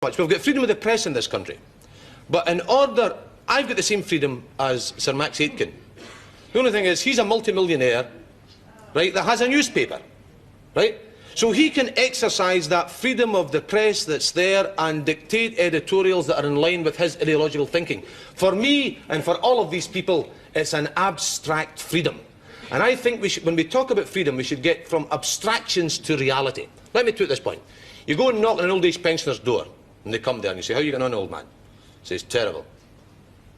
We've got freedom of the press in this country. But in order, I've got the same freedom as Sir Max Aitken. The only thing is, he's a multimillionaire, right, that has a newspaper, right? So he can exercise that freedom of the press that's there and dictate editorials that are in line with his ideological thinking. For me, and for all of these people, it's an abstract freedom. And I think when we talk about freedom, we should get from abstractions to reality. Let me put this point. You go and knock on an old age pensioner's door, and they come there and you say, "How are you getting on, old man?" He says, "Terrible."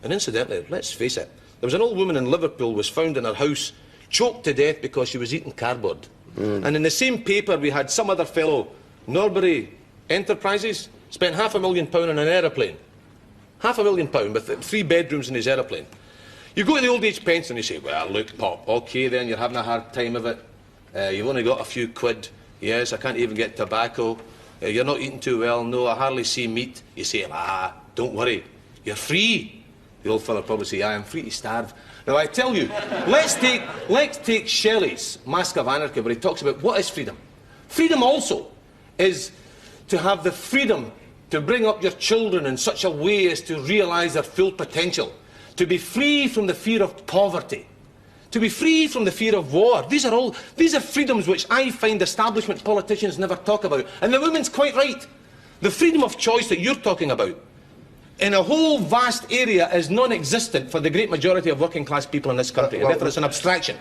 And incidentally, let's face it, there was an old woman in Liverpool was found in her house, choked to death because she was eating cardboard. And in the same paper we had some other fellow, Norbury Enterprises, spent £500,000 on an aeroplane. £500,000 with 3 bedrooms in his aeroplane. You go to the old age pension and you say, "Well, look, Pop, OK then, you're having a hard time of it. You've only got a few quid. Yes, I can't even get tobacco. You're not eating too well. No, I hardly see meat." You say, "Don't worry, you're free." The old fellow probably say, "I am free to starve." Now, I tell you, let's take Shelley's Mask of Anarchy, where he talks about what is freedom. Freedom also is to have the freedom to bring up your children in such a way as to realise their full potential, to be free from the fear of poverty, to be free from the fear of war. These are freedoms which I find establishment politicians never talk about. And the woman's quite right. The freedom of choice that you're talking about in a whole vast area is non-existent for the great majority of working class people in this country. Therefore, it's an abstraction.